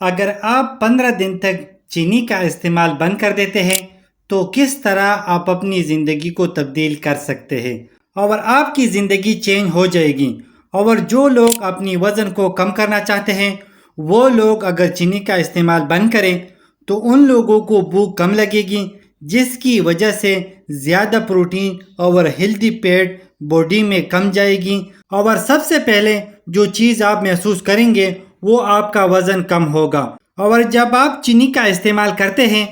اگر آپ 15 دن تک چینی کا استعمال بند کر دیتے ہیں تو کس طرح آپ اپنی زندگی کو تبدیل کر سکتے ہیں اور آپ کی زندگی چینج ہو جائے گی۔ اور جو لوگ اپنی وزن کو کم کرنا چاہتے ہیں وہ لوگ اگر چینی کا استعمال بند کریں تو ان لوگوں کو بھوک کم لگے گی، جس کی وجہ سے زیادہ پروٹین اور ہیلدی پیٹ باڈی میں کم جائے گی۔ اور سب سے پہلے جو چیز آپ محسوس کریں گے وہ آپ کا وزن کم ہوگا۔ اور جب آپ چینی کا استعمال کرتے ہیں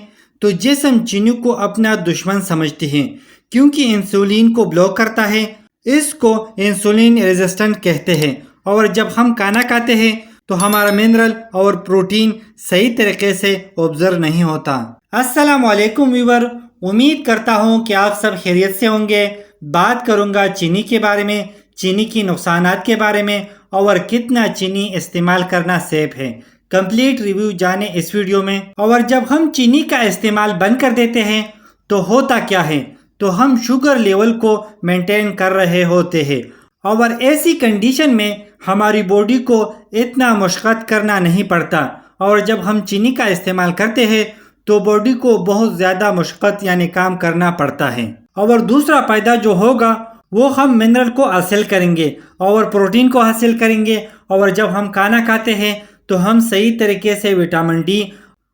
تو جسم چینی کو اپنا دشمن سمجھتے ہیں، کیونکہ انسولین کو بلاک کرتا ہے۔ اس کو انسولین ریزسٹنٹ کہتے ہیں، اور جب ہم کھانا کھاتے ہیں تو ہمارا منرل اور پروٹین صحیح طریقے سے ابزرو نہیں ہوتا۔ السلام علیکم ویور، امید کرتا ہوں کہ آپ سب خیریت سے ہوں گے۔ بات کروں گا چینی کے بارے میں، چینی کی نقصانات کے بارے میں، اور کتنا چینی استعمال کرنا سیف ہے۔ کمپلیٹ ریویو جانے اس ویڈیو میں۔ اور جب ہم چینی کا استعمال بند کر دیتے ہیں تو ہوتا کیا ہے؟ تو ہم شوگر لیول کو مینٹین کر رہے ہوتے ہیں، اور ایسی کنڈیشن میں ہماری باڈی کو اتنا مشقت کرنا نہیں پڑتا۔ اور جب ہم چینی کا استعمال کرتے ہیں تو باڈی کو بہت زیادہ مشقت یعنی کام کرنا پڑتا ہے۔ اور دوسرا فائدہ جو ہوگا وہ ہم منرل کو حاصل کریں گے اور پروٹین کو حاصل کریں گے، اور جب ہم کھانا کھاتے ہیں تو ہم صحیح طریقے سے وٹامن ڈی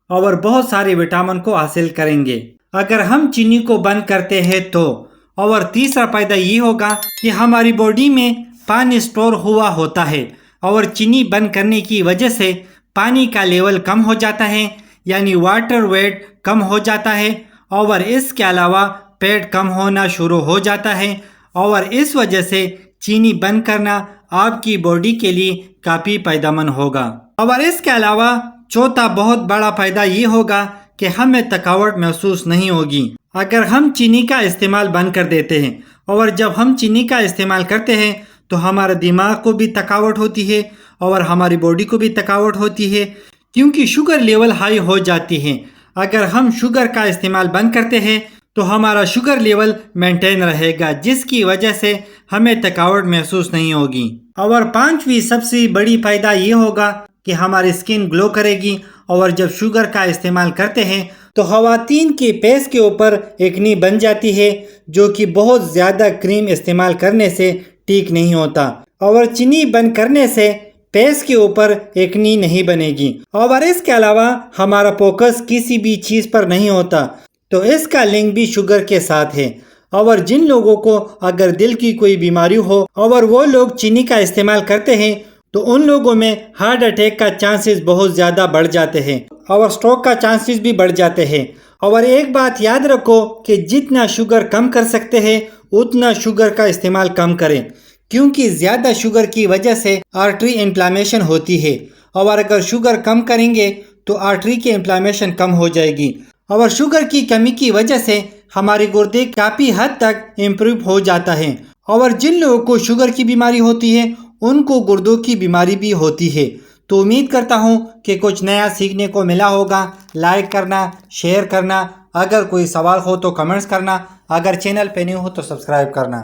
اور بہت سارے وٹامن کو حاصل کریں گے اگر ہم چینی کو بند کرتے ہیں تو۔ اور تیسرا فائدہ یہ ہوگا کہ ہماری باڈی میں پانی اسٹور ہوا ہوتا ہے، اور چینی بند کرنے کی وجہ سے پانی کا لیول کم ہو جاتا ہے، یعنی واٹر ویٹ کم ہو جاتا ہے، اور اس کے علاوہ پیٹ کم ہونا شروع ہو جاتا ہے، اور اس وجہ سے چینی بند کرنا آپ کی باڈی کے لیے کافی فائدہ مند ہوگا۔ اور اس کے علاوہ چوتھا بہت بڑا فائدہ یہ ہوگا کہ ہمیں تھکاوٹ محسوس نہیں ہوگی اگر ہم چینی کا استعمال بند کر دیتے ہیں۔ اور جب ہم چینی کا استعمال کرتے ہیں تو ہمارے دماغ کو بھی تھکاوٹ ہوتی ہے اور ہماری باڈی کو بھی تھکاوٹ ہوتی ہے، کیونکہ شوگر لیول ہائی ہو جاتی ہے۔ اگر ہم شوگر کا استعمال بند کرتے ہیں تو ہمارا شوگر لیول مینٹین رہے گا، جس کی وجہ سے ہمیں تھکاوٹ محسوس نہیں ہوگی۔ اور پانچویں سب سے بڑی فائدہ یہ ہوگا کہ ہماری اسکن گلو کرے گی۔ اور جب شوگر کا استعمال کرتے ہیں تو خواتین کے فیس کے اوپر ایکنی بن جاتی ہے، جو کہ بہت زیادہ کریم استعمال کرنے سے ٹھیک نہیں ہوتا، اور چینی بند کرنے سے فیس کے اوپر ایکنی نہیں بنے گی۔ اور اس کے علاوہ ہمارا فوکس کسی بھی چیز پر نہیں ہوتا، تو اس کا لنک بھی شوگر کے ساتھ ہے۔ اور جن لوگوں کو اگر دل کی کوئی بیماری ہو اور وہ لوگ چینی کا استعمال کرتے ہیں تو ان لوگوں میں ہارٹ اٹیک کا چانسز بہت زیادہ بڑھ جاتے ہیں، اور سٹروک کا چانسز بھی بڑھ جاتے ہیں۔ اور ایک بات یاد رکھو کہ جتنا شوگر کم کر سکتے ہیں اتنا شوگر کا استعمال کم کریں، کیونکہ زیادہ شوگر کی وجہ سے آرٹری انفلامیشن ہوتی ہے، اور اگر شوگر کم کریں گے تو آرٹری کی انفلامیشن کم ہو جائے گی۔ اور شوگر کی کمی کی وجہ سے ہماری گردے کافی حد تک امپروو ہو جاتا ہے، اور جن لوگوں کو شوگر کی بیماری ہوتی ہے ان کو گردوں کی بیماری بھی ہوتی ہے۔ تو امید کرتا ہوں کہ کچھ نیا سیکھنے کو ملا ہوگا۔ لائک کرنا، شیئر کرنا، اگر کوئی سوال ہو تو کمنٹس کرنا، اگر چینل پہ نہیں ہو تو سبسکرائب کرنا۔